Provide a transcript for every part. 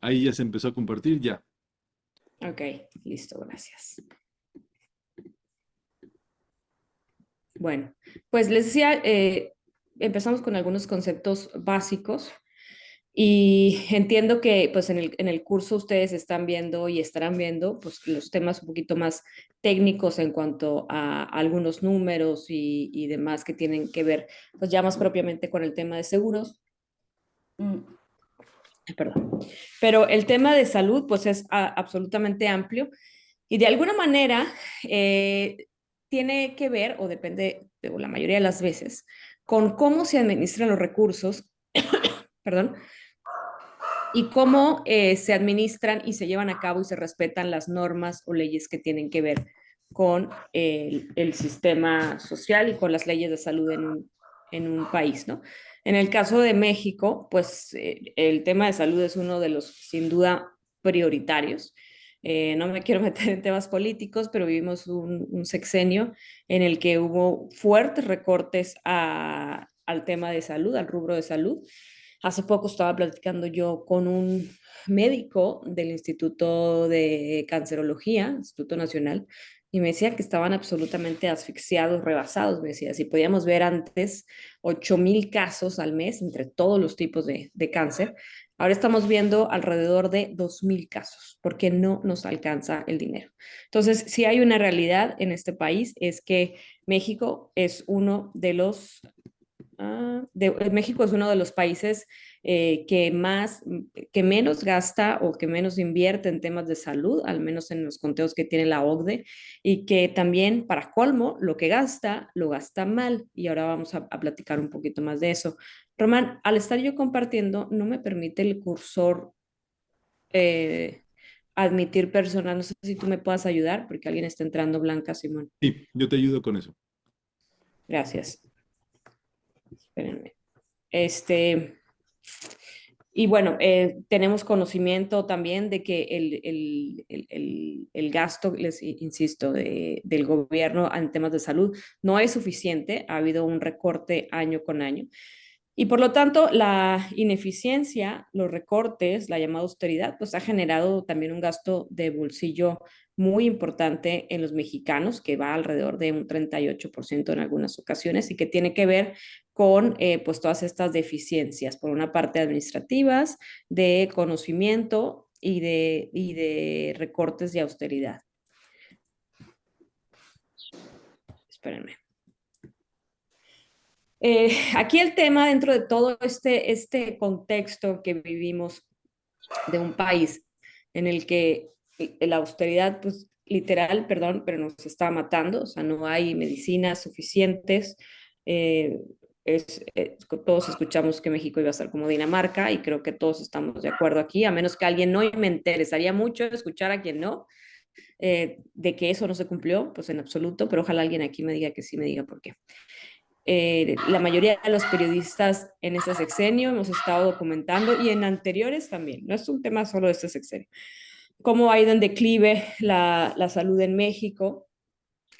Ahí ya se empezó a compartir, ya. Ok, listo, gracias. Bueno, pues les decía, empezamos con algunos conceptos básicos y entiendo que pues en el curso ustedes están viendo y estarán viendo pues los temas un poquito más técnicos en cuanto a algunos números y demás que tienen que ver pues ya más propiamente con el tema de seguros. Mm, Perdón. Pero el tema de salud pues es absolutamente amplio y de alguna manera tiene que ver, o depende, o la mayoría de las veces, con cómo se administran los recursos, perdón, y cómo se administran y se llevan a cabo y se respetan las normas o leyes que tienen que ver con el sistema social y con las leyes de salud en un país, ¿no? En el caso de México, pues el tema de salud es uno de los, sin duda, prioritarios. No me quiero meter en temas políticos, pero vivimos un sexenio en el que hubo fuertes recortes al tema de salud, al rubro de salud. Hace poco estaba platicando yo con un médico del Instituto de Cancerología, Instituto Nacional, y me decía que estaban absolutamente asfixiados, rebasados. Me decía, si podíamos ver antes 8,000 casos al mes entre todos los tipos de cáncer, ahora estamos viendo alrededor de 2,000 casos, porque no nos alcanza el dinero. Entonces, si hay una realidad en este país, es que México es uno de los México es uno de los países que menos gasta o que menos invierte en temas de salud, al menos en los conteos que tiene la OCDE, y que también, para colmo, lo que gasta, lo gasta mal. Y ahora vamos a platicar un poquito más de eso. Román, al estar yo compartiendo, no me permite el cursor eh, admitir personas. No sé si tú me puedas ayudar, porque alguien está entrando, Blanca Simón. Sí, yo te ayudo con eso. Gracias. Espérenme. Este, y bueno, tenemos conocimiento también de que el gasto, les insisto, del gobierno en temas de salud no es suficiente. Ha habido un recorte año con año. Y por lo tanto, la ineficiencia, los recortes, la llamada austeridad, pues ha generado también un gasto de bolsillo muy importante en los mexicanos, que va alrededor de un 38% en algunas ocasiones y que tiene que ver con pues todas estas deficiencias, por una parte administrativas, de conocimiento y de recortes de austeridad. Espérenme. Aquí el tema dentro de todo este contexto que vivimos de un país en el que la austeridad, pues literal, perdón, pero nos está matando, o sea, no hay medicinas suficientes. Eh, todos escuchamos que México iba a ser como Dinamarca y creo que todos estamos de acuerdo aquí, a menos que alguien no, y me interesaría mucho escuchar a quien no, de que eso no se cumplió, pues en absoluto, pero ojalá alguien aquí me diga que sí, me diga por qué. La mayoría de los periodistas en este sexenio hemos estado documentando y en anteriores también, no es un tema solo de este sexenio, cómo ha ido en declive la salud en México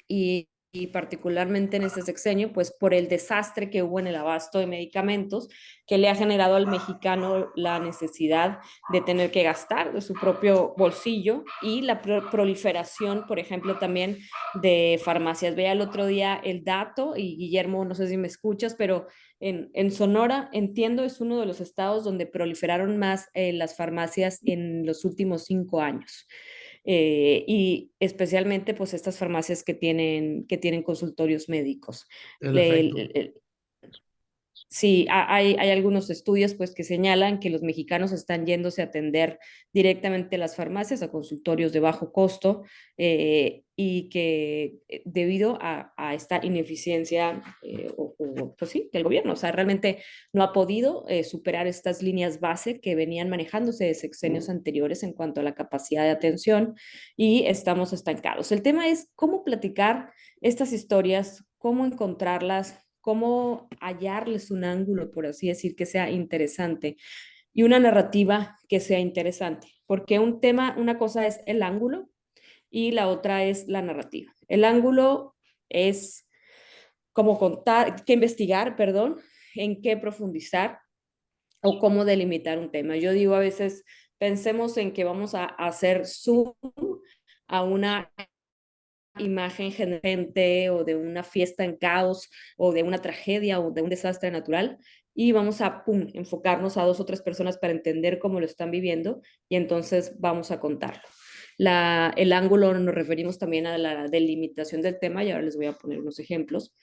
y particularmente en este sexenio, pues por el desastre que hubo en el abasto de medicamentos que le ha generado al mexicano la necesidad de tener que gastar de su propio bolsillo y la proliferación, por ejemplo, también de farmacias. Veía el otro día el dato y Guillermo, no sé si me escuchas, pero en Sonora, entiendo, es uno de los estados donde proliferaron más las farmacias en los últimos 5 años. Y especialmente pues estas farmacias que tienen consultorios médicos. En efecto. Le, Sí, hay algunos estudios pues que señalan que los mexicanos están yéndose a atender directamente a las farmacias, a consultorios de bajo costo, y que debido a esta ineficiencia, pues sí, del gobierno, o sea, realmente no ha podido superar estas líneas base que venían manejándose de sexenios anteriores en cuanto a la capacidad de atención y estamos estancados. El tema es cómo platicar estas historias, cómo encontrarlas, cómo hallarles un ángulo, por así decir, que sea interesante y una narrativa que sea interesante, porque un tema, una cosa es el ángulo y la otra es la narrativa. El ángulo es cómo contar, qué investigar, perdón, en qué profundizar o cómo delimitar un tema. Yo digo a veces Pensemos en que vamos a hacer zoom a una imagen gente o de una fiesta en caos o de una tragedia o de un desastre natural y vamos a enfocarnos a dos o tres personas para entender cómo lo están viviendo y entonces vamos a contarlo. El ángulo nos referimos también a la delimitación del tema y ahora les voy a poner unos ejemplos.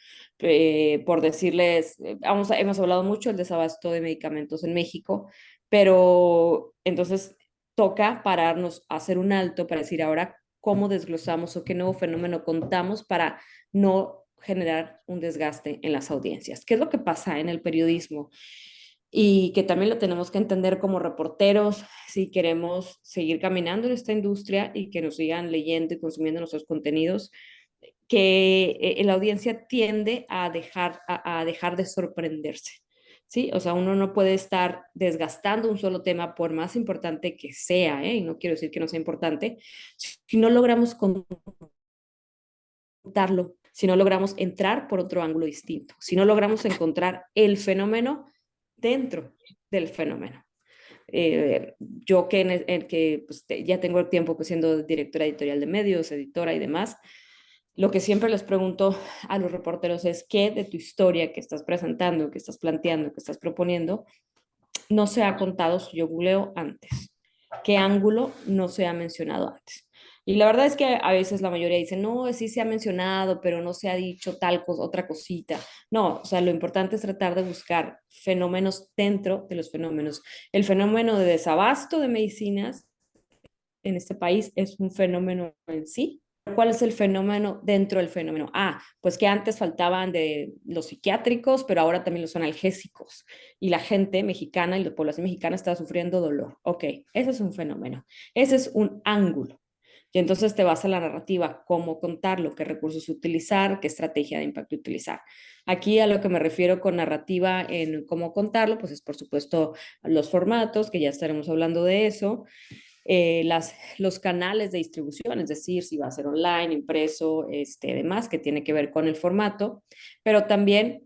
Por decirles, hemos hablado mucho del desabasto de medicamentos en México, pero entonces toca pararnos, hacer un alto para decir ahora cómo desglosamos o qué nuevo fenómeno contamos para no generar un desgaste en las audiencias. ¿Qué es lo que pasa en el periodismo? Y que también lo tenemos que entender como reporteros si queremos seguir caminando en esta industria y que nos sigan leyendo y consumiendo nuestros contenidos, que la audiencia tiende a dejar de sorprenderse. ¿Sí? O sea, uno no puede estar desgastando un solo tema por más importante que sea, ¿eh? Y no quiero decir que no sea importante, si no logramos contarlo, si no logramos entrar por otro ángulo distinto, si no logramos encontrar el fenómeno dentro del fenómeno. Yo que pues, ya tengo el tiempo pues, siendo directora editorial de medios, editora y demás, lo que siempre les pregunto a los reporteros es qué de tu historia que estás presentando, que estás planteando, que estás proponiendo, no se ha contado si yo googleo antes, qué ángulo no se ha mencionado antes. Y la verdad es que a veces la mayoría dice, no, sí se ha mencionado, pero no se ha dicho tal cosa, otra cosita. No, o sea, lo importante es tratar de buscar fenómenos dentro de los fenómenos. El fenómeno de desabasto de medicinas en este país es un fenómeno en sí. ¿Cuál es el fenómeno dentro del fenómeno? Ah, pues que antes faltaban de los psiquiátricos, pero ahora también los analgésicos. Y la gente mexicana y la población mexicana está sufriendo dolor. Ok, ese es un fenómeno. Ese es un ángulo. Y entonces te vas a la narrativa, cómo contarlo, qué recursos utilizar, qué estrategia de impacto utilizar. Aquí a lo que me refiero con narrativa en cómo contarlo, pues es por supuesto los formatos, que ya estaremos hablando de eso, los canales de distribución, es decir, si va a ser online, impreso, demás, que tiene que ver con el formato, pero también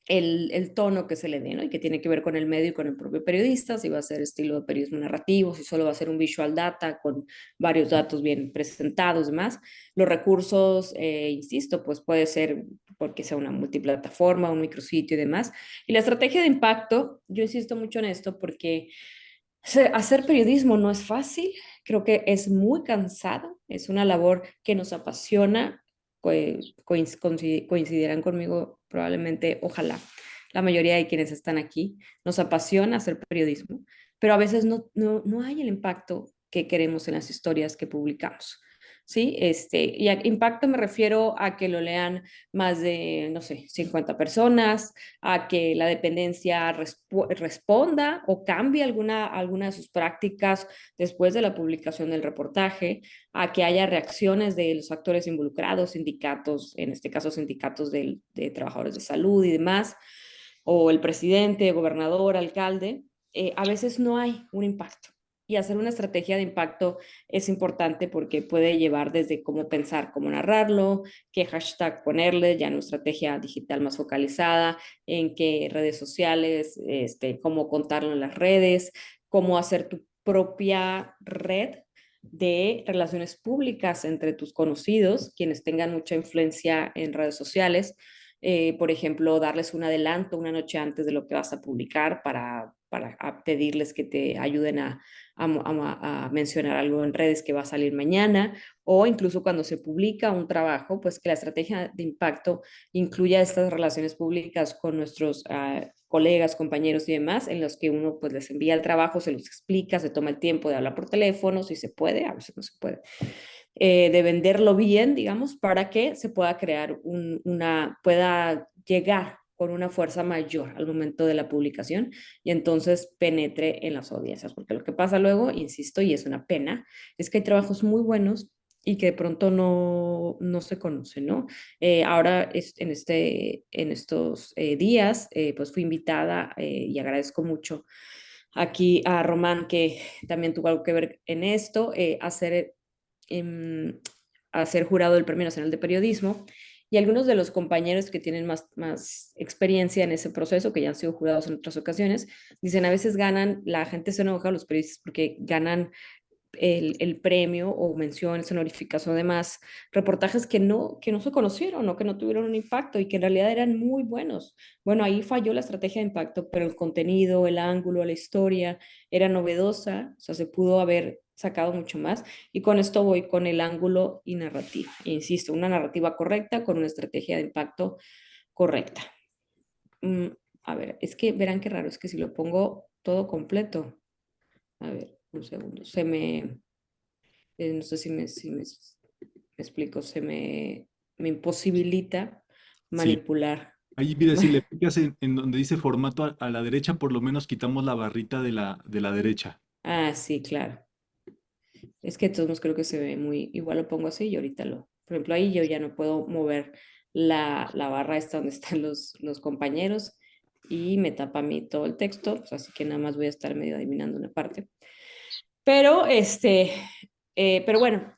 el tono que se le dé, ¿no? Y que tiene que ver con el medio y con el propio periodista, si va a ser estilo de periodismo narrativo, si solo va a ser un visual data con varios datos bien presentados, demás. Los recursos, insisto, pues puede ser porque sea una multiplataforma, un micrositio y demás. Y la estrategia de impacto, yo insisto mucho en esto porque hacer periodismo no es fácil, creo que es muy cansado, es una labor que nos apasiona, coincidirán conmigo probablemente, ojalá, la mayoría de quienes están aquí, nos apasiona hacer periodismo, pero a veces no hay el impacto que queremos en las historias que publicamos. Sí, y a impacto me refiero a que lo lean más de, no sé, 50 personas, a que la dependencia responda o cambie alguna de sus prácticas después de la publicación del reportaje, a que haya reacciones de los actores involucrados, sindicatos, en este caso sindicatos de trabajadores de salud y demás, o el presidente, gobernador, alcalde. A veces no hay un impacto. Y hacer una estrategia de impacto es importante porque puede llevar desde cómo pensar, cómo narrarlo, qué hashtag ponerle, ya en una estrategia digital más focalizada, en qué redes sociales, cómo contarlo en las redes, cómo hacer tu propia red de relaciones públicas entre tus conocidos, quienes tengan mucha influencia en redes sociales. Por ejemplo, darles un adelanto una noche antes de lo que vas a publicar para pedirles que te ayuden a mencionar algo en redes que va a salir mañana, o incluso cuando se publica un trabajo, pues que la estrategia de impacto incluya estas relaciones públicas con nuestros colegas, compañeros y demás, en los que uno pues les envía el trabajo, se los explica, se toma el tiempo de hablar por teléfono, si se puede, a veces no se puede, de venderlo bien, digamos, para que se pueda crear pueda llegar con una fuerza mayor al momento de la publicación y entonces penetre en las audiencias. Porque lo que pasa luego, insisto, y es una pena, es que hay trabajos muy buenos y que de pronto no se conocen, ¿no? Ahora en estos días, pues fui invitada y agradezco mucho aquí a Román, que también tuvo algo que ver en esto, a ser jurado del Premio Nacional de Periodismo Y algunos de los compañeros que tienen más experiencia en ese proceso, que ya han sido jurados en otras ocasiones, dicen a veces ganan, la gente se enoja a los periodistas porque ganan el premio o menciones, honoríficas o demás, reportajes que no se conocieron o que no tuvieron un impacto y que en realidad eran muy buenos. Bueno, ahí falló la estrategia de impacto, pero el contenido, el ángulo, la historia era novedosa, o sea, se pudo haber sacado mucho más. Y con esto voy con el ángulo y narrativa. Insisto, una narrativa correcta con una estrategia de impacto correcta. Mm, a ver, es que verán qué raro, es que si lo pongo todo completo, a ver, un segundo, no sé si me explico, me imposibilita Sí. manipular. Ahí, mira, si le picas en donde dice formato a la derecha, por lo menos quitamos la barrita de la derecha. Ah, sí, claro. Es que de todos modos creo que se ve muy, igual lo pongo así y ahorita por ejemplo, ahí yo ya no puedo mover la barra esta donde están los compañeros y me tapa a mí todo el texto, pues así que nada más voy a estar medio adivinando una parte. Pero, pero bueno,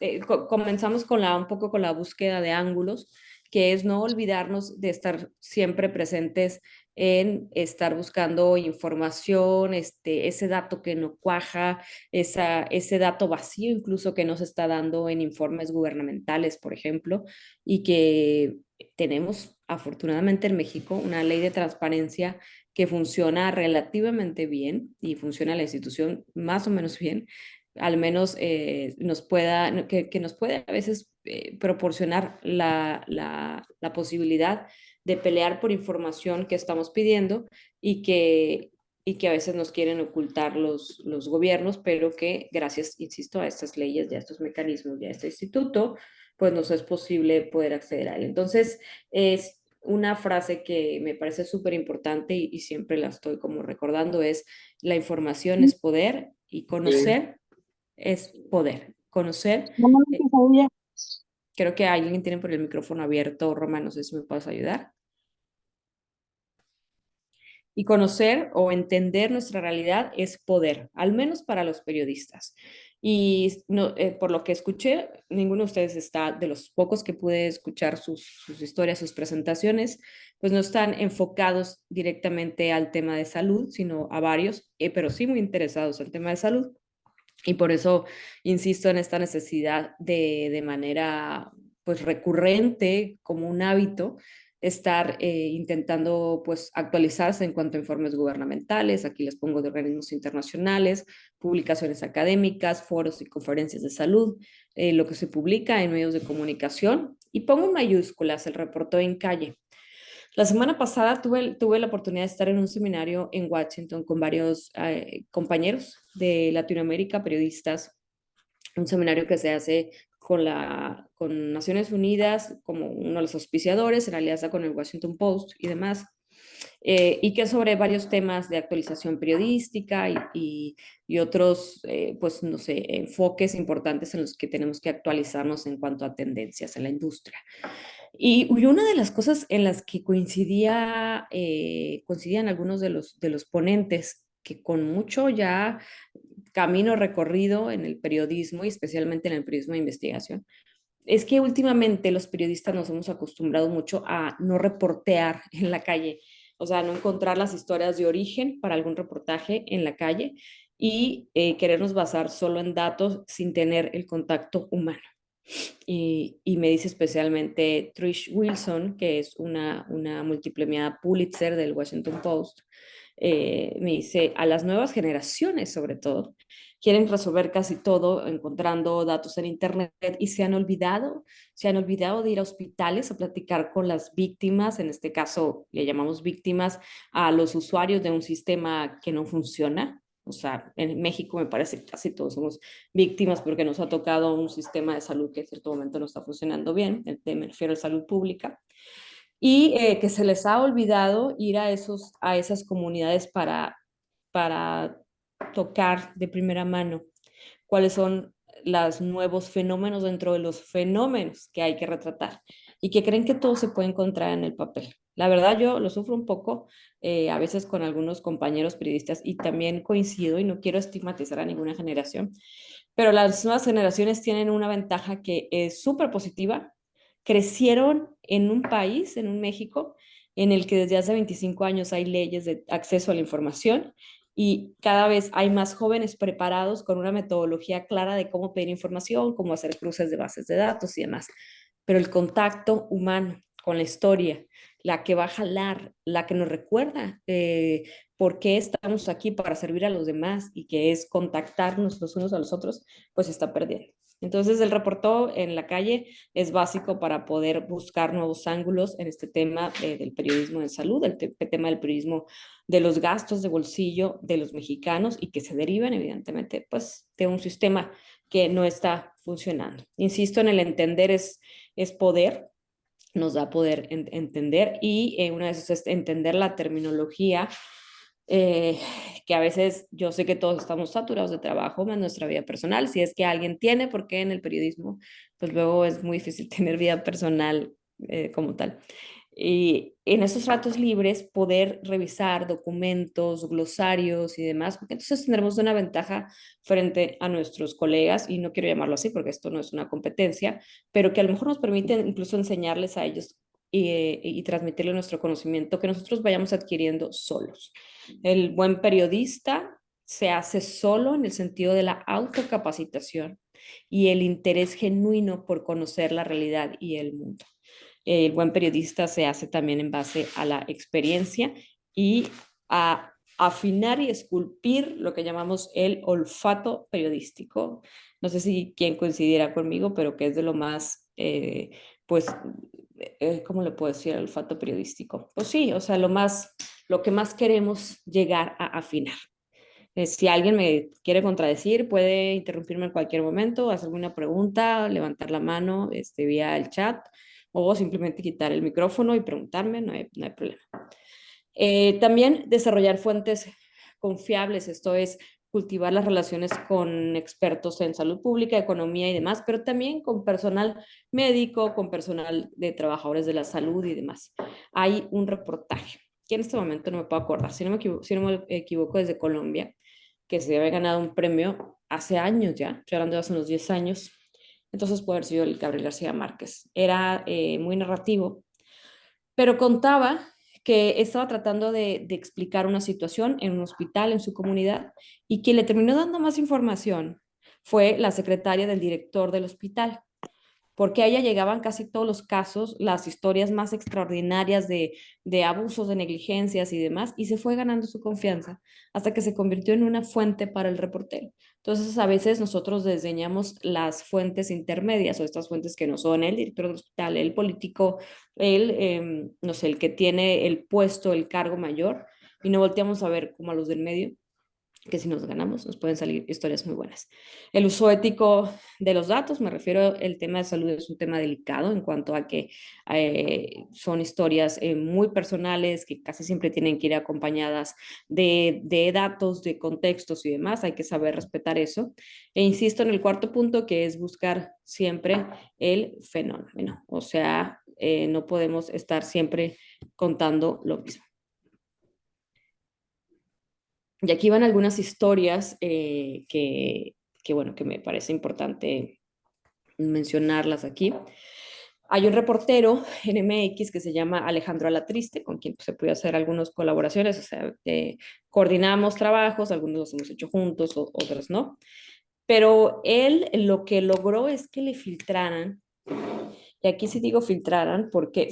comenzamos con un poco con la búsqueda de ángulos, que es no olvidarnos de estar siempre presentes en estar buscando información, ese dato que no cuaja, ese dato vacío incluso que nos está dando en informes gubernamentales, por ejemplo, y que tenemos afortunadamente en México una ley de transparencia que funciona relativamente bien y funciona la institución más o menos bien, al menos que nos puede a veces proporcionar la posibilidad de pelear por información que estamos pidiendo y y que a veces nos quieren ocultar los gobiernos, pero que gracias, insisto, a estas leyes, a estos mecanismos, a este instituto, pues nos es posible poder acceder a él. Entonces, es una frase que me parece súper importante y siempre la estoy como recordando es, la información es poder y Eh, conocer es poder. Conocer, no, no, no, eh, que sabía. creo que alguien tiene por el micrófono abierto, Roma, no sé si me puedes ayudar. Y conocer o entender nuestra realidad es poder, al menos para los periodistas. Y no, por lo que escuché, ninguno de ustedes está, de los pocos que pude escuchar sus historias, sus presentaciones, pues no están enfocados directamente al tema de salud, sino a varios, pero sí muy interesados al tema de salud. Y por eso insisto en esta necesidad de manera pues recurrente, como un hábito, estar intentando pues actualizarse en cuanto a informes gubernamentales, aquí les pongo de organismos internacionales, publicaciones académicas, foros y conferencias de salud, lo que se publica en medios de comunicación y pongo en mayúsculas el reportó en calle. La semana pasada tuve la oportunidad de estar en un seminario en Washington con varios compañeros de Latinoamérica, periodistas, un seminario que se hace con Naciones Unidas como uno de los auspiciadores, en alianza con el Washington Post y demás, y que es sobre varios temas de actualización periodística y otros, pues no sé, enfoques importantes en los que tenemos que actualizarnos en cuanto a tendencias en la industria. Y una de las cosas en las que coincidían algunos de los ponentes, que con mucho ya camino recorrido en el periodismo y especialmente en el periodismo de investigación, es que últimamente los periodistas nos hemos acostumbrado mucho a no reportear en la calle, o sea, no encontrar las historias de origen para algún reportaje en la calle y querernos basar solo en datos sin tener el contacto humano. Y me dice especialmente Trish Wilson, que es una multipremiada Pulitzer del Washington Post, me dice, a las nuevas generaciones sobre todo, quieren resolver casi todo encontrando datos en Internet y se han olvidado de ir a hospitales a platicar con las víctimas, en este caso le llamamos víctimas a los usuarios de un sistema que no funciona. O sea, en México me parece que casi todos somos víctimas porque nos ha tocado un sistema de salud que en cierto momento no está funcionando bien, me refiero a salud pública, y que se les ha olvidado ir a esas comunidades para tocar de primera mano cuáles son los nuevos fenómenos dentro de los fenómenos que hay que retratar y que creen que todo se puede encontrar en el papel. La verdad, yo lo sufro un poco a veces con algunos compañeros periodistas y también coincido y no quiero estigmatizar a ninguna generación, pero las nuevas generaciones tienen una ventaja que es súper positiva, crecieron en un país, en un México, en el que desde hace 25 años hay leyes de acceso a la información y cada vez hay más jóvenes preparados con una metodología clara de cómo pedir información, cómo hacer cruces de bases de datos y demás. Pero el contacto humano con la historia, la que va a jalar, la que nos recuerda por qué estamos aquí para servir a los demás y que es contactarnos los unos a los otros, pues se está perdiendo. Entonces el reportó en la calle es básico para poder buscar nuevos ángulos en este tema del periodismo de salud, el tema del periodismo de los gastos de bolsillo de los mexicanos y que se derivan evidentemente pues de un sistema que no está funcionando. Insisto en el entender es poder, nos da poder entender y una de esas es entender la terminología eh, que a veces yo sé que todos estamos saturados de trabajo más nuestra vida personal, si es que alguien tiene, porque en el periodismo, pues luego es muy difícil tener vida personal como tal. Y en esos ratos libres poder revisar documentos, glosarios y demás, porque entonces tendremos una ventaja frente a nuestros colegas, y no quiero llamarlo así porque esto no es una competencia, pero que a lo mejor nos permite incluso enseñarles a ellos y transmitirle nuestro conocimiento que nosotros vayamos adquiriendo solos. El buen periodista se hace solo en el sentido de la autocapacitación y el interés genuino por conocer la realidad y el mundo. El buen periodista se hace también en base a la experiencia y a afinar y esculpir lo que llamamos el olfato periodístico. No sé si quien coincidirá conmigo, pero que es de lo más, pues, ¿cómo le puedo decir? El olfato periodístico. Pues sí, o sea, lo que más queremos llegar a afinar. Si alguien me quiere contradecir, puede interrumpirme en cualquier momento, hacerme una pregunta, levantar la mano vía el chat o simplemente quitar el micrófono y preguntarme, no hay problema. También desarrollar fuentes confiables, esto es cultivar las relaciones con expertos en salud pública, economía y demás, pero también con personal médico, con personal de trabajadores de la salud y demás. Hay un reportaje que en este momento no me puedo acordar, si no me equivoco desde Colombia, que se había ganado un premio hace años ya, estoy hablando de hace unos 10 años, entonces puede haber sido el Gabriel García Márquez. Era muy narrativo, pero contaba que estaba tratando de explicar una situación en un hospital en su comunidad y quien le terminó dando más información fue la secretaria del director del hospital, porque a ella llegaban casi todos los casos, las historias más extraordinarias de abusos, de negligencias y demás, y se fue ganando su confianza hasta que se convirtió en una fuente para el reportero. Entonces, a veces nosotros desdeñamos las fuentes intermedias o estas fuentes que no son el director del hospital, el político, no sé, el que tiene el puesto, el cargo mayor, y no volteamos a ver como a los del medio, que si nos ganamos nos pueden salir historias muy buenas. El uso ético de los datos, me refiero, el tema de salud es un tema delicado en cuanto a que son historias muy personales que casi siempre tienen que ir acompañadas de datos, de contextos y demás, hay que saber respetar eso. E insisto en el cuarto punto, que es buscar siempre el fenómeno, o sea, no podemos estar siempre contando lo mismo. Y aquí van algunas historias bueno, que me parece importante mencionarlas aquí. Hay un reportero en MX que se llama Alejandro Alatriste, con quien pues, se puede hacer algunas colaboraciones, o sea, coordinamos trabajos, algunos los hemos hecho juntos, otros no. Pero él lo que logró es que le filtraran, y aquí sí digo filtraran, porque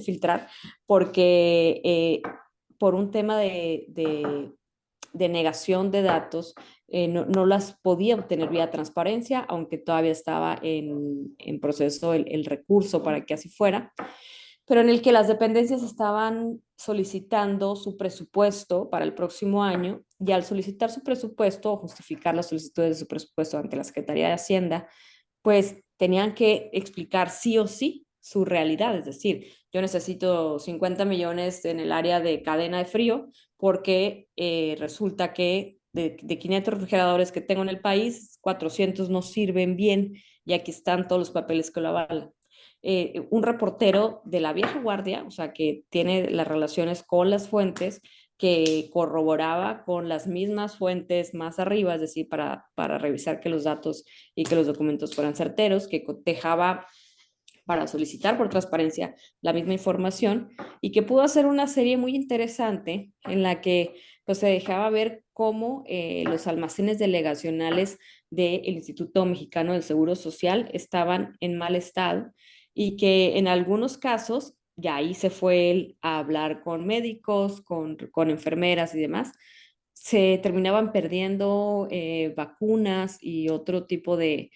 filtrar, porque por un tema de negación de datos, no las podía obtener vía transparencia, aunque todavía estaba en proceso el recurso para que así fuera, pero en el que las dependencias estaban solicitando su presupuesto para el próximo año y al solicitar su presupuesto o justificar las solicitudes de su presupuesto ante la Secretaría de Hacienda, pues tenían que explicar sí o sí su realidad, es decir, yo necesito 50 millones en el área de cadena de frío porque resulta que de 500 refrigeradores que tengo en el país, 400 no sirven bien y aquí están todos los papeles que lo avalan. Un reportero de la vieja guardia, o sea, que tiene las relaciones con las fuentes, que corroboraba con las mismas fuentes más arriba, es decir, para revisar que los datos y que los documentos fueran certeros, que cotejaba para solicitar por transparencia la misma información y que pudo hacer una serie muy interesante en la que pues, se dejaba ver cómo los almacenes delegacionales del Instituto Mexicano del Seguro Social estaban en mal estado y que en algunos casos, ya ahí se fue él a hablar con médicos, con enfermeras y demás, se terminaban perdiendo vacunas y otro tipo de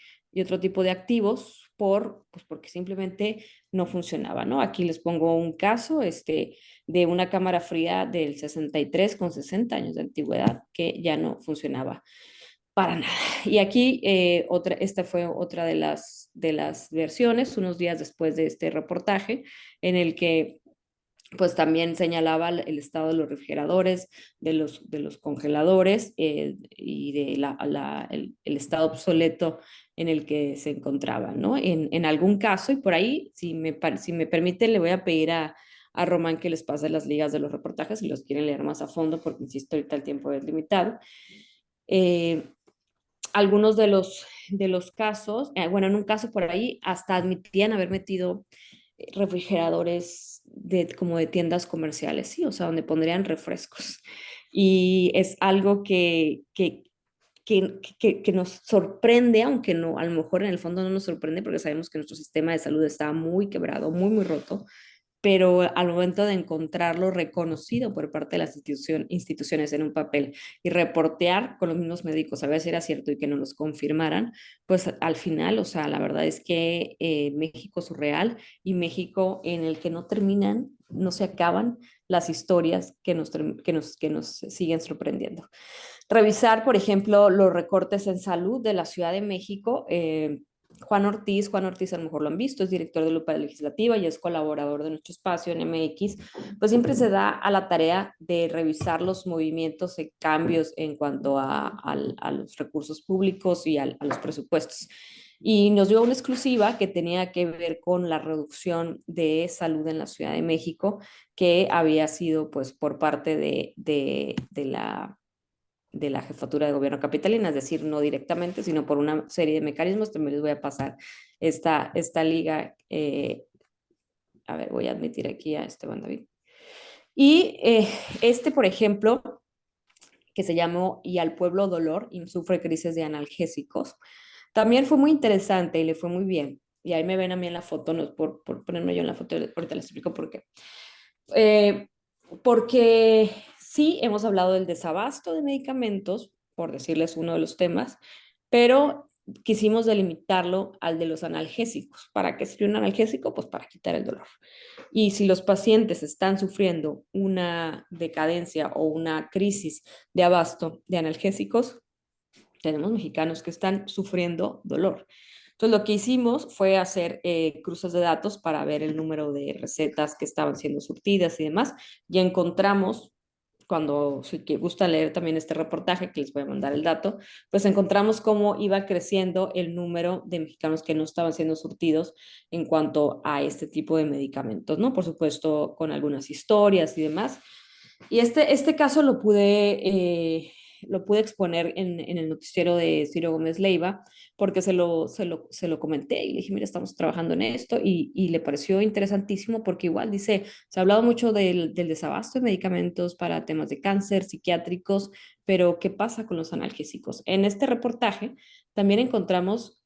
activos pues porque simplemente no funcionaba, ¿no? Aquí les pongo un caso de una cámara fría del 63 con 60 años de antigüedad que ya no funcionaba para nada. Y aquí esta fue otra de las versiones, unos días después de este reportaje, en el que pues también señalaba el estado de los refrigeradores, de los congeladores y de el estado obsoleto en el que se encontraban, ¿no? En algún caso, y por ahí, si me permite, le voy a pedir a Román que les pase las ligas de los reportajes si los quieren leer más a fondo, porque insisto, ahorita el tiempo es limitado. Eh, algunos de los casos, bueno, en un caso por ahí hasta admitían haber metido refrigeradores como de tiendas comerciales, ¿sí? O sea, donde pondrían refrescos. Y es algo que nos sorprende, aunque no, a lo mejor en el fondo no nos sorprende porque sabemos que nuestro sistema de salud está muy quebrado, muy roto, pero al momento de encontrarlo reconocido por parte de las instituciones en un papel y reportear con los mismos médicos a ver si era cierto y que nos los confirmaran, pues al final, o sea, la verdad es que México surreal y México en el que no terminan, no se acaban las historias que nos siguen sorprendiendo. Revisar, por ejemplo, los recortes en salud de la Ciudad de México. Juan Ortiz a lo mejor lo han visto, es director de Lupa Legislativa y es colaborador de nuestro espacio en MX, pues siempre se da a la tarea de revisar los movimientos y cambios en cuanto a los recursos públicos y a los presupuestos. Y nos dio una exclusiva que tenía que ver con la reducción de salud en la Ciudad de México, que había sido pues por parte de la jefatura de gobierno capitalina, es decir, no directamente, sino por una serie de mecanismos. También les voy a pasar esta liga. A ver, voy a admitir aquí a Esteban David. Y por ejemplo, que se llamó Y al pueblo dolor, y sufre crisis de analgésicos, también fue muy interesante y le fue muy bien. Y ahí me ven a mí en la foto, no es por ponerme yo en la foto, ahorita les explico por qué. Eh, porque sí hemos hablado del desabasto de medicamentos, por decirles uno de los temas, pero quisimos delimitarlo al de los analgésicos. ¿Para qué sirve un analgésico? Pues para quitar el dolor. Y si los pacientes están sufriendo una decadencia o una crisis de abasto de analgésicos, tenemos mexicanos que están sufriendo dolor. Entonces, lo que hicimos fue hacer cruces de datos para ver el número de recetas que estaban siendo surtidas y demás. Y encontramos, cuando si que gusta leer también este reportaje, que les voy a mandar el dato, pues encontramos cómo iba creciendo el número de mexicanos que no estaban siendo surtidos en cuanto a este tipo de medicamentos, ¿no? Por supuesto, con algunas historias y demás. Y este caso lo pude exponer en el noticiero de Ciro Gómez Leiva, porque se lo comenté y le dije, mira, estamos trabajando en esto y le pareció interesantísimo porque igual dice, se ha hablado mucho del desabasto de medicamentos para temas de cáncer, psiquiátricos, pero ¿qué pasa con los analgésicos? En este reportaje también encontramos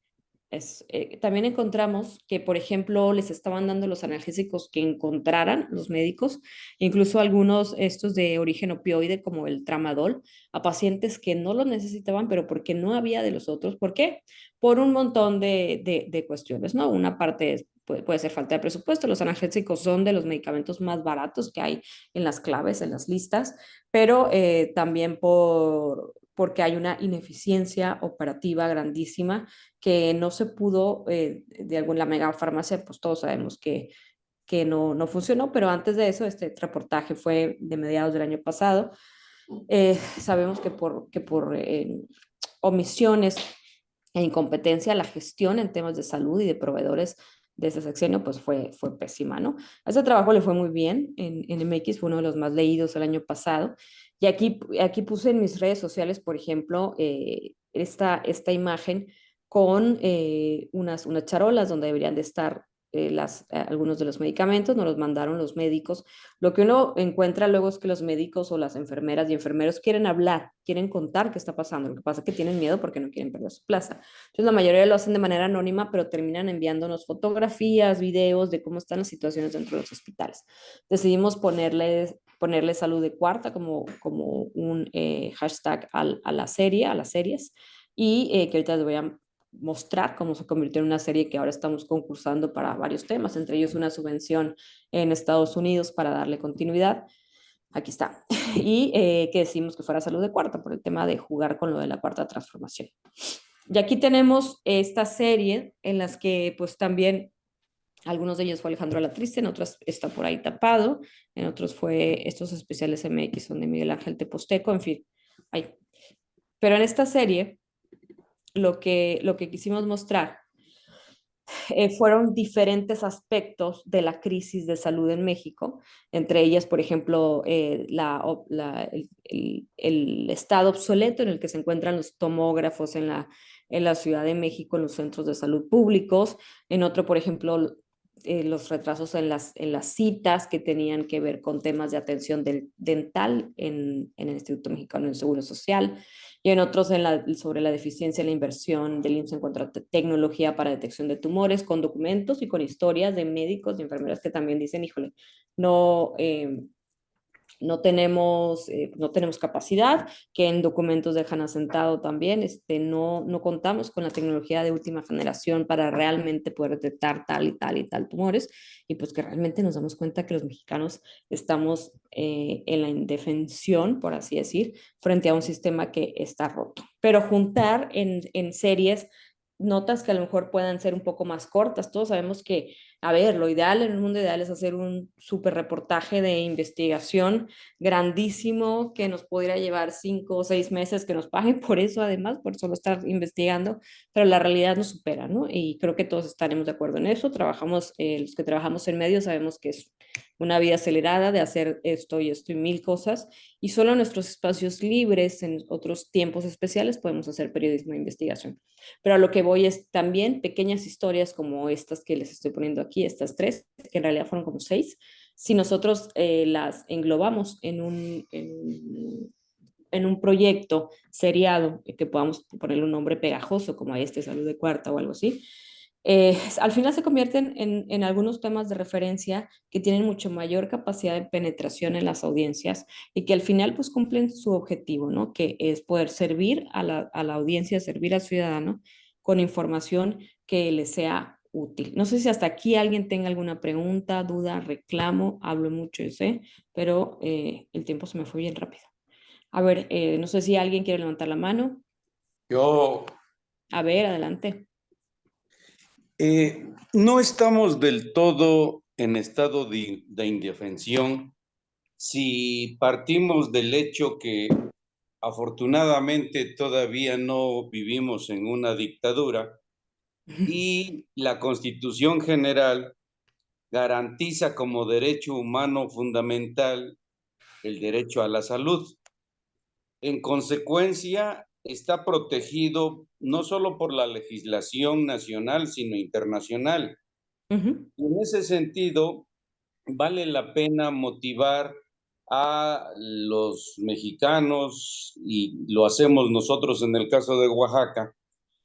también encontramos que, por ejemplo, les estaban dando los analgésicos que encontraran los médicos, incluso algunos estos de origen opioide como el tramadol, a pacientes que no lo necesitaban, pero porque no había de los otros. ¿Por qué? Por un montón de cuestiones, ¿no? Una parte puede ser falta de presupuesto. Los analgésicos son de los medicamentos más baratos que hay en las claves, en las listas, pero también porque hay una ineficiencia operativa grandísima que no se pudo, de alguna mega farmacia, pues todos sabemos que no funcionó, pero antes de eso, este reportaje fue de mediados del año pasado. Sabemos que por omisiones e incompetencia, la gestión en temas de salud y de proveedores de ese sexenio, pues fue pésima, ¿no? A ese trabajo le fue muy bien, en MX fue uno de los más leídos el año pasado, y aquí puse en mis redes sociales, por ejemplo, esta imagen con unas charolas donde deberían de estar algunos de los medicamentos, nos los mandaron los médicos. Lo que uno encuentra luego es que los médicos o las enfermeras y enfermeros quieren hablar, quieren contar qué está pasando. Lo que pasa es que tienen miedo porque no quieren perder su plaza. Entonces la mayoría lo hacen de manera anónima, pero terminan enviándonos fotografías, videos de cómo están las situaciones dentro de los hospitales. Decidimos ponerle salud de cuarta como un hashtag a la serie, a las series, y que ahorita les voy a mostrar cómo se convirtió en una serie que ahora estamos concursando para varios temas, entre ellos una subvención en Estados Unidos para darle continuidad. Aquí está. Y que decimos que fuera salud de cuarta por el tema de jugar con lo de la cuarta transformación. Y aquí tenemos esta serie en las que pues también algunos de ellos fue Alejandro Alatriste, en otros está por ahí tapado, en otros fue estos especiales MX son de Miguel Ángel Teposteco, en fin. Ahí. Pero en esta serie lo que quisimos mostrar fueron diferentes aspectos de la crisis de salud en México, entre ellas, por ejemplo, el estado obsoleto en el que se encuentran los tomógrafos en la Ciudad de México, en los centros de salud públicos, en otro, por ejemplo, los retrasos en las citas que tenían que ver con temas de atención dental en el Instituto Mexicano del Seguro Social, y en otros sobre la deficiencia en la inversión del IMSS en cuanto a tecnología para detección de tumores, con documentos y con historias de médicos y enfermeras que también dicen, híjole, no, no tenemos capacidad, que en documentos dejan asentado también, no contamos con la tecnología de última generación para realmente poder detectar tal y tal y tal tumores, y pues que realmente nos damos cuenta que los mexicanos estamos en la indefensión, por así decir, frente a un sistema que está roto. Pero juntar en series notas que a lo mejor puedan ser un poco más cortas. Todos sabemos que, a ver, lo ideal en un mundo ideal es hacer un súper reportaje de investigación grandísimo que nos pudiera llevar 5 o 6 meses, que nos paguen por eso además, por solo estar investigando, pero la realidad nos supera, ¿no? Y creo que todos estaremos de acuerdo en eso. Trabajamos, los que trabajamos en medios sabemos que es una vida acelerada de hacer esto y mil cosas, y solo en nuestros espacios libres, en otros tiempos especiales, podemos hacer periodismo de investigación. Pero a lo que voy es también pequeñas historias como estas que les estoy poniendo aquí, estas tres, que en realidad fueron como 6, si nosotros las englobamos en un proyecto seriado, que podamos ponerle un nombre pegajoso como a este, Salud de Cuarta o algo así, al final se convierten en algunos temas de referencia que tienen mucho mayor capacidad de penetración en las audiencias y que al final pues cumplen su objetivo, ¿no? Que es poder servir a la audiencia, servir al ciudadano con información que le sea útil. No sé si hasta aquí alguien tenga alguna pregunta, duda, reclamo, hablo mucho, yo sé, pero el tiempo se me fue bien rápido. A ver, no sé si alguien quiere levantar la mano. Yo, A ver, adelante. no estamos del todo en estado de indefensión si partimos del hecho que afortunadamente todavía no vivimos en una dictadura y la Constitución General garantiza como derecho humano fundamental el derecho a la salud. En consecuencia, está protegido no solo por la legislación nacional, sino internacional. Ujú. Y en ese sentido, vale la pena motivar a los mexicanos, y lo hacemos nosotros en el caso de Oaxaca,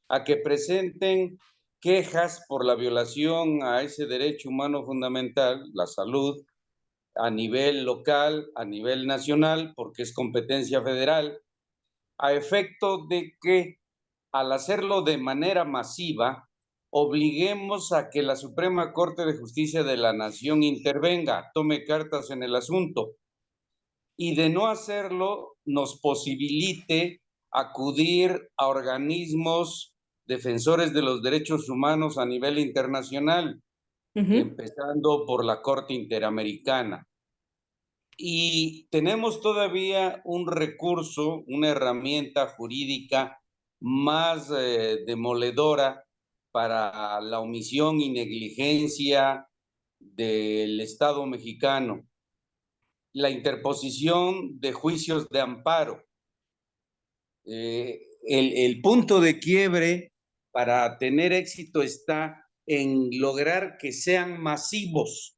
a que presenten quejas por la violación a ese derecho humano fundamental, la salud, a nivel local, a nivel nacional, porque es competencia federal, a efecto de que al hacerlo de manera masiva, obliguemos a que la Suprema Corte de Justicia de la Nación intervenga, tome cartas en el asunto, y de no hacerlo nos posibilite acudir a organismos defensores de los derechos humanos a nivel internacional, Ujú. empezando por la Corte Interamericana. Y tenemos todavía un recurso, una herramienta jurídica más demoledora para la omisión y negligencia del Estado mexicano, la interposición de juicios de amparo. El punto de quiebre para tener éxito está en lograr que sean masivos,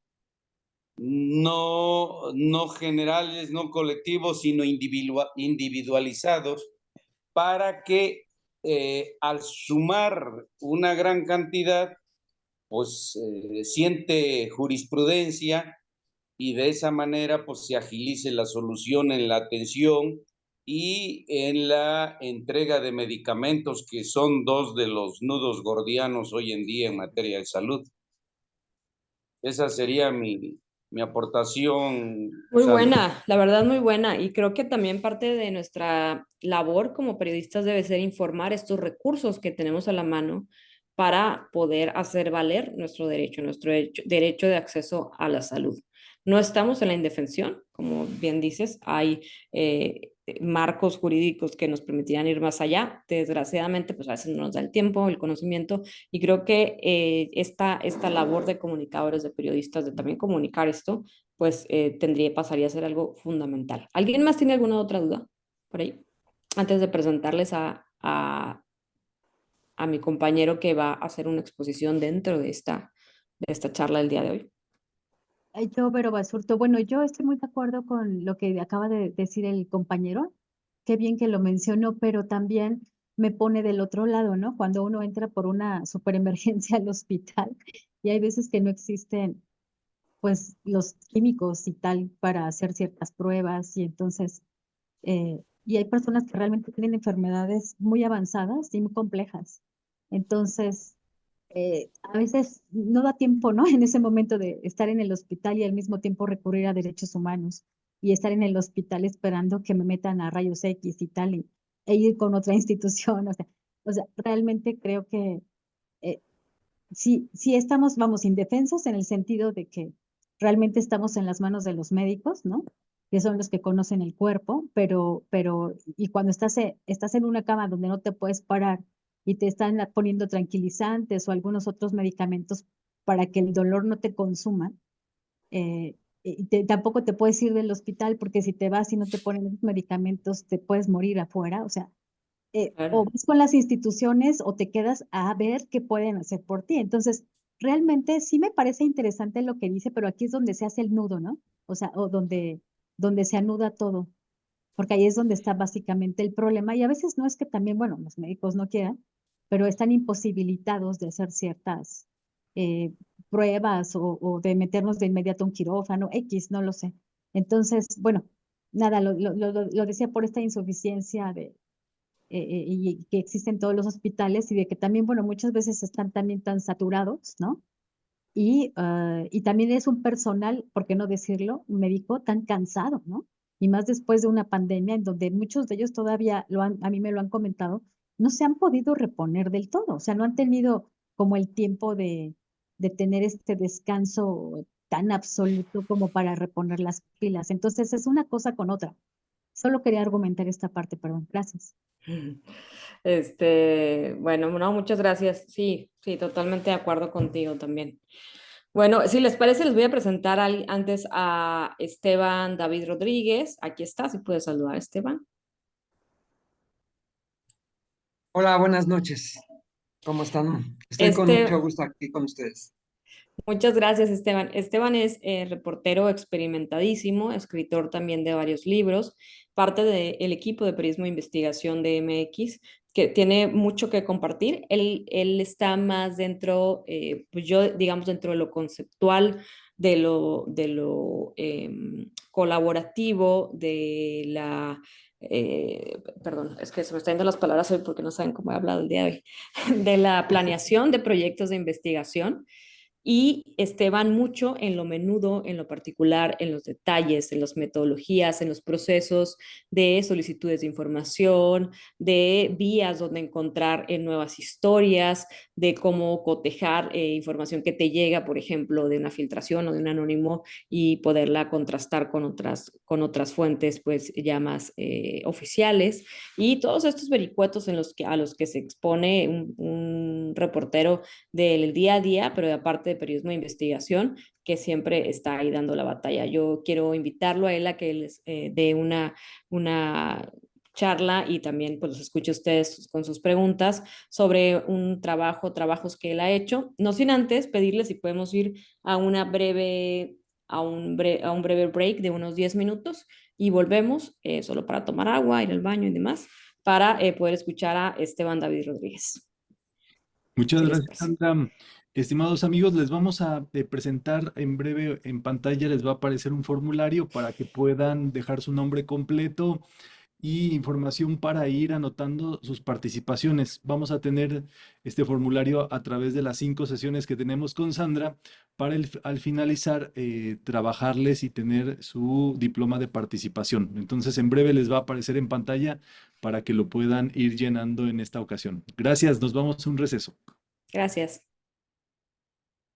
no generales, no colectivos, sino individualizados, para que al sumar una gran cantidad, pues siente jurisprudencia y de esa manera pues se agilice la solución en la atención y en la entrega de medicamentos, que son dos de los nudos gordianos hoy en día en materia de salud. Esa sería mi aportación, Muy Sandra. buena, la verdad muy buena. Y creo que también parte de nuestra labor como periodistas debe ser informar estos recursos que tenemos a la mano para poder hacer valer nuestro derecho de acceso a la salud. No estamos en la indefensión, como bien dices, hay marcos jurídicos que nos permitirían ir más allá. Desgraciadamente, pues a veces no nos da el tiempo, el conocimiento, y creo que esta labor de comunicadores, de periodistas, de también comunicar esto, pues pasaría a ser algo fundamental. ¿Alguien más tiene alguna otra duda por ahí? Antes de presentarles a mi compañero que va a hacer una exposición dentro de esta charla del día de hoy. Yo, Vero Basurto, bueno, yo estoy muy de acuerdo con lo que acaba de decir el compañero. Qué bien que lo mencionó, pero también me pone del otro lado, ¿no? Cuando uno entra por una superemergencia al hospital y hay veces que no existen, pues, los químicos y tal para hacer ciertas pruebas y entonces, y hay personas que realmente tienen enfermedades muy avanzadas y muy complejas. Entonces, a veces no da tiempo, ¿no? En ese momento de estar en el hospital y al mismo tiempo recurrir a derechos humanos y estar en el hospital esperando que me metan a rayos X y tal, e ir con otra institución. O sea, realmente creo que eh, sí estamos, vamos, indefensos en el sentido de que realmente estamos en las manos de los médicos, ¿no? Que son los que conocen el cuerpo, y cuando estás en una cama donde no te puedes parar y te están poniendo tranquilizantes o algunos otros medicamentos para que el dolor no te consuma, tampoco te puedes ir del hospital porque si te vas y no te ponen esos medicamentos, te puedes morir afuera. O sea, o Claro. vas con las instituciones o te quedas a ver qué pueden hacer por ti. Entonces, realmente sí me parece interesante lo que dice, pero aquí es donde se hace el nudo, ¿no? O sea, o donde se anuda todo, porque ahí es donde está básicamente el problema. Y a veces no es que también, bueno, los médicos no quieran, pero están imposibilitados de hacer ciertas eh, pruebas o de meternos de inmediato a un quirófano, X, no lo sé. Entonces, bueno, nada, lo decía por esta insuficiencia y que existen todos los hospitales y de que también, bueno, muchas veces están también tan saturados, ¿no? Y también es un personal, ¿por qué no decirlo? Un médico tan cansado, ¿no? Y más después de una pandemia en donde muchos de ellos todavía a mí me lo han comentado, no se han podido reponer del todo, o sea, no han tenido como el tiempo de tener este descanso tan absoluto como para reponer las pilas. Entonces es una cosa con otra. Solo quería argumentar esta parte, perdón. Gracias. Bueno, no, muchas gracias. Sí, sí, totalmente de acuerdo contigo también. Bueno, si les parece, les voy a presentar antes a Esteban David Rodríguez. Aquí está, si puedes saludar, Esteban. Hola, buenas noches. ¿Cómo están? Estoy con mucho Este, gusto aquí con ustedes. Muchas gracias, Esteban. Esteban es reportero experimentadísimo, escritor también de varios libros, parte del equipo de periodismo de investigación de MX, que tiene mucho que compartir. Él está más dentro, pues yo, digamos, dentro de lo conceptual, de lo colaborativo, perdón, es que se me están yendo las palabras hoy porque no saben cómo he hablado el día de hoy, de la planeación de proyectos de investigación. Y Esteban mucho en lo menudo, en lo particular, en los detalles, en las metodologías, en los procesos de solicitudes de información, de vías donde encontrar nuevas historias, de cómo cotejar información que te llega, por ejemplo, de una filtración o de un anónimo y poderla contrastar con otras fuentes, pues ya más oficiales. Y todos estos vericuetos a los que se expone un reportero del día a día, pero aparte de periodismo de investigación, que siempre está ahí dando la batalla. Yo quiero invitarlo a él a que les dé una charla y también pues los escuche a ustedes con sus preguntas sobre un trabajos que él ha hecho. No sin antes pedirles si podemos ir a una breve, a un breve break de unos 10 minutos y volvemos solo para tomar agua, ir al baño y demás, para poder escuchar a Esteban David Rodríguez. Muchas ¿Qué les gracias, parece? Sandra. Estimados amigos, les vamos a presentar en breve en pantalla, les va a aparecer un formulario para que puedan dejar su nombre completo y información para ir anotando sus participaciones. Vamos a tener este formulario a través de las 5 sesiones que tenemos con Sandra para al finalizar trabajarles y tener su diploma de participación. Entonces, en breve les va a aparecer en pantalla para que lo puedan ir llenando en esta ocasión. Gracias, nos vamos a un receso. Gracias.